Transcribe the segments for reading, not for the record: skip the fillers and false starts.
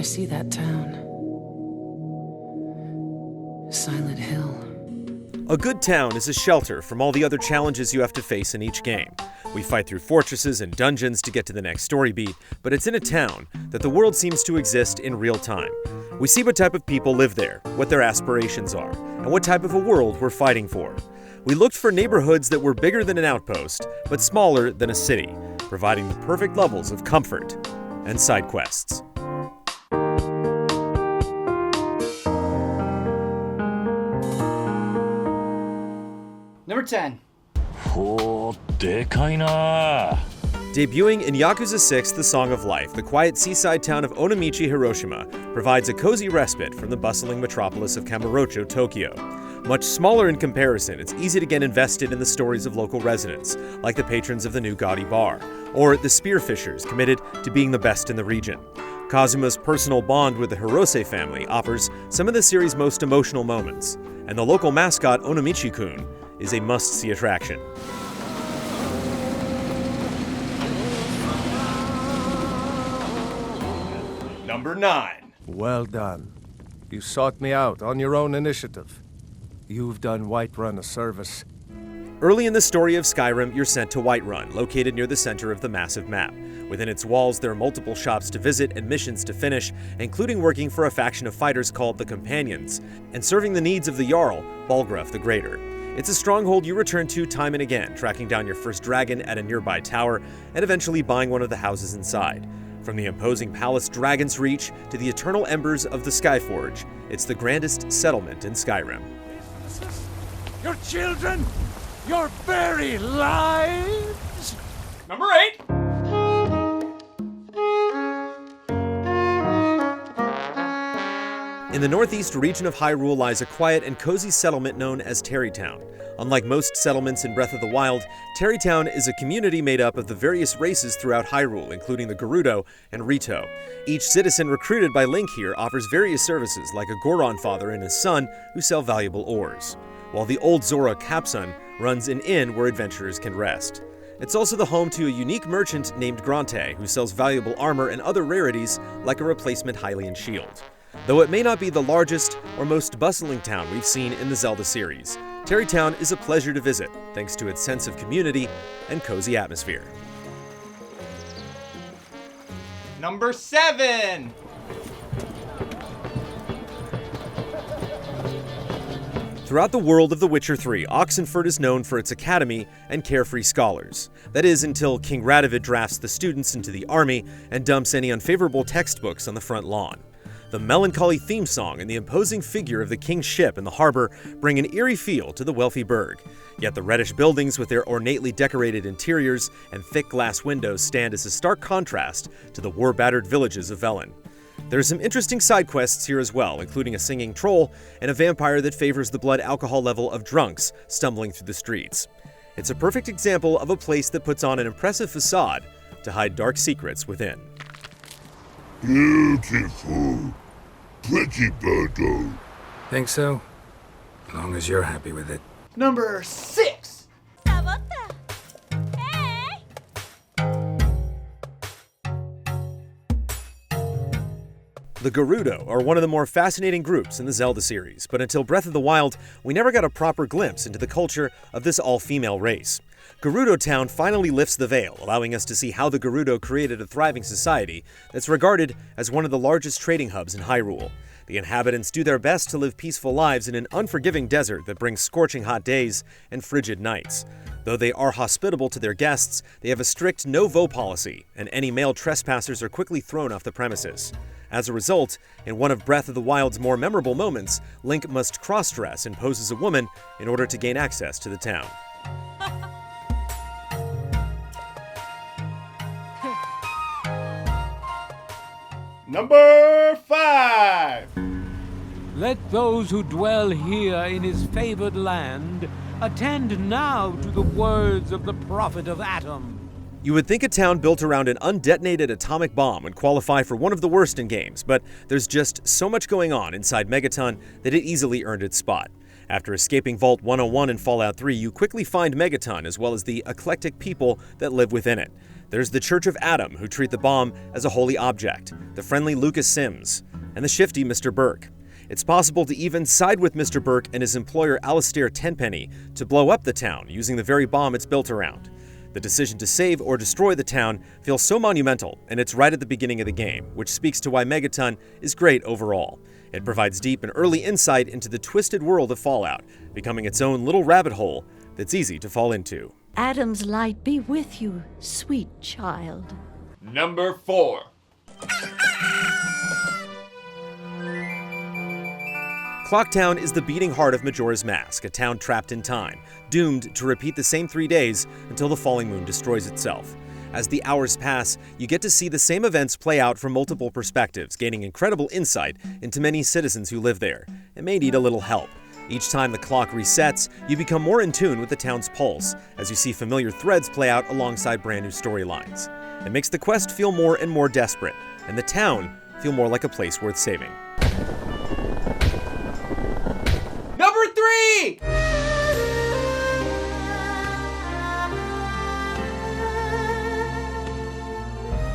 see that town. Silent Hill. A good town is a shelter from all the other challenges you have to face in each game. We fight through fortresses and dungeons to get to the next story beat, but it's in a town that the world seems to exist in real time. We see what type of people live there, what their aspirations are, and what type of a world we're fighting for. We looked for neighborhoods that were bigger than an outpost, but smaller than a city, providing the perfect levels of comfort and side quests. Number 10. ほー、でかいな。 Debuting in Yakuza 6, The Song of Life, the quiet seaside town of Onomichi, Hiroshima, provides a cozy respite from the bustling metropolis of Kamurocho, Tokyo. Much smaller in comparison, it's easy to get invested in the stories of local residents, like the patrons of the new gaudy bar, or the spearfishers committed to being the best in the region. Kazuma's personal bond with the Hirose family offers some of the series' most emotional moments, and the local mascot Onomichi-kun is a must-see attraction. Number 9. Well done. You sought me out on your own initiative. You've done Whiterun a service. Early in the story of Skyrim, you're sent to Whiterun, located near the center of the massive map. Within its walls, there are multiple shops to visit and missions to finish, including working for a faction of fighters called the Companions, and serving the needs of the Jarl, Balgruuf the Greater. It's a stronghold you return to time and again, tracking down your first dragon at a nearby tower, and eventually buying one of the houses inside. From the imposing palace Dragon's Reach to the eternal embers of the Skyforge, it's the grandest settlement in Skyrim. Your children! Your very lives! Number 8. In the northeast region of Hyrule lies a quiet and cozy settlement known as Tarrytown. Unlike most settlements in Breath of the Wild, Tarrytown is a community made up of the various races throughout Hyrule, including the Gerudo and Rito. Each citizen recruited by Link here offers various services, like a Goron father and his son, who sell valuable ores, while the old Zora Capsun runs an inn where adventurers can rest. It's also the home to a unique merchant named Grante, who sells valuable armor and other rarities like a replacement Hylian shield. Though it may not be the largest or most bustling town we've seen in the Zelda series, Tarrytown is a pleasure to visit, thanks to its sense of community and cozy atmosphere. Number 7. Throughout the world of The Witcher 3, Oxenfurt is known for its academy and carefree scholars. That is, until King Radovid drafts the students into the army and dumps any unfavorable textbooks on the front lawn. The melancholy theme song and the imposing figure of the king's ship in the harbor bring an eerie feel to the wealthy burg. Yet the reddish buildings with their ornately decorated interiors and thick glass windows stand as a stark contrast to the war-battered villages of Velen. There are some interesting side quests here as well, including a singing troll and a vampire that favors the blood alcohol level of drunks stumbling through the streets. It's a perfect example of a place that puts on an impressive facade to hide dark secrets within. Beautiful. Pretty birdo. Think so? As long as you're happy with it. Number 6. The Gerudo are one of the more fascinating groups in the Zelda series, but until Breath of the Wild, we never got a proper glimpse into the culture of this all-female race. Gerudo Town finally lifts the veil, allowing us to see how the Gerudo created a thriving society that's regarded as one of the largest trading hubs in Hyrule. The inhabitants do their best to live peaceful lives in an unforgiving desert that brings scorching hot days and frigid nights. Though they are hospitable to their guests, they have a strict no-vote policy, and any male trespassers are quickly thrown off the premises. As a result, in one of Breath of the Wild's more memorable moments, Link must cross-dress and pose as a woman in order to gain access to the town. Number 5. Let those who dwell here in his favored land attend now to the words of the Prophet of Atom. You would think a town built around an undetonated atomic bomb would qualify for one of the worst in games, but there's just so much going on inside Megaton that it easily earned its spot. After escaping Vault 101 in Fallout 3, you quickly find Megaton as well as the eclectic people that live within it. There's the Church of Adam, who treat the bomb as a holy object, the friendly Lucas Sims, and the shifty Mr. Burke. It's possible to even side with Mr. Burke and his employer Alistair Tenpenny to blow up the town using the very bomb it's built around. The decision to save or destroy the town feels so monumental, and it's right at the beginning of the game, which speaks to why Megaton is great overall. It provides deep and early insight into the twisted world of Fallout, becoming its own little rabbit hole that's easy to fall into. Adam's light be with you, sweet child. Number 4. Clocktown is the beating heart of Majora's Mask, a town trapped in time, doomed to repeat the same 3 days until the falling moon destroys itself. As the hours pass, you get to see the same events play out from multiple perspectives, gaining incredible insight into many citizens who live there, and may need a little help. Each time the clock resets, you become more in tune with the town's pulse, as you see familiar threads play out alongside brand new storylines. It makes the quest feel more and more desperate, and the town feel more like a place worth saving. Number 3!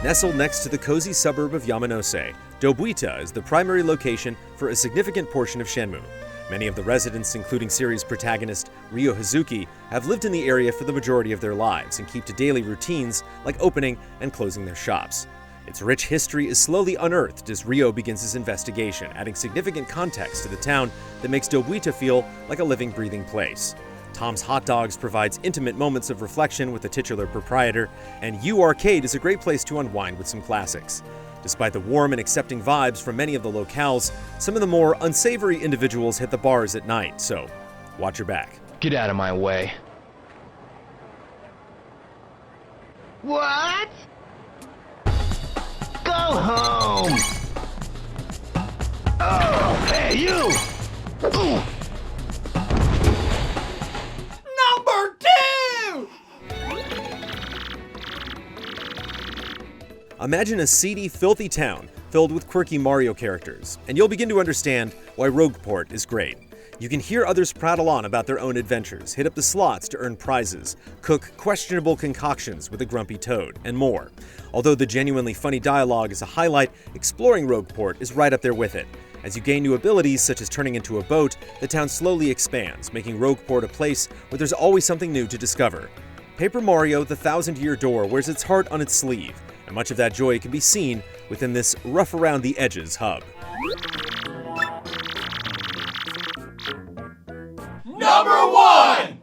Nestled next to the cozy suburb of Yamanose, Dobuita is the primary location for a significant portion of Shenmue. Many of the residents, including series protagonist Ryo Hazuki, have lived in the area for the majority of their lives and keep to daily routines like opening and closing their shops. Its rich history is slowly unearthed as Ryo begins his investigation, adding significant context to the town that makes Dobuita feel like a living, breathing place. Tom's Hot Dogs provides intimate moments of reflection with the titular proprietor, and U Arcade is a great place to unwind with some classics. Despite the warm and accepting vibes from many of the locales, some of the more unsavory individuals hit the bars at night, so watch your back. Get out of my way. What? Go home! Oh, hey, you! Number 2! Imagine a seedy, filthy town filled with quirky Mario characters, and you'll begin to understand why ROGUEPORT is great. You can hear others prattle on about their own adventures, hit up the slots to earn prizes, cook questionable concoctions with a grumpy toad, and more. Although the genuinely funny dialogue is a highlight, exploring ROGUEPORT is right up there with it. As you gain new abilities, such as turning into a boat, the town slowly expands, making ROGUEPORT a place where there's always something new to discover. Paper Mario: The Thousand-Year Door wears its heart on its sleeve, and much of that joy can be seen within this rough-around-the-edges hub. Number 1!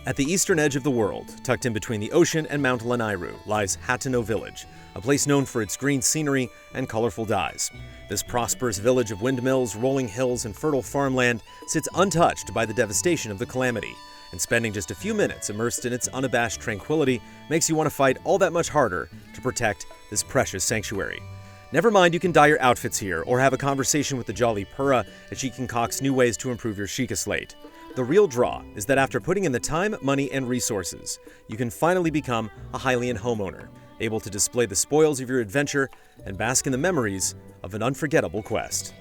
At the eastern edge of the world, tucked in between the ocean and Mount Lanairu, lies Hateno Village, a place known for its green scenery and colorful dyes. This prosperous village of windmills, rolling hills, and fertile farmland sits untouched by the devastation of the calamity, and spending just a few minutes immersed in its unabashed tranquility makes you want to fight all that much harder to protect this precious sanctuary. Never mind you can dye your outfits here, or have a conversation with the Jolly Purra as she concocts new ways to improve your Sheikah slate. The real draw is that after putting in the time, money, and resources, you can finally become a Hylian homeowner, able to display the spoils of your adventure and bask in the memories of an unforgettable quest.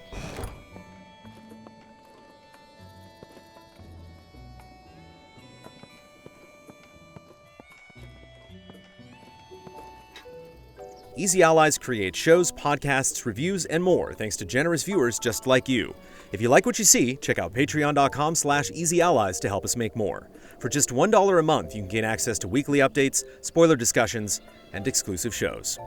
Easy Allies create shows, podcasts, reviews, and more thanks to generous viewers just like you. If you like what you see, check out patreon.com/easyallies to help us make more. For just $1 a month, you can gain access to weekly updates, spoiler discussions, and exclusive shows.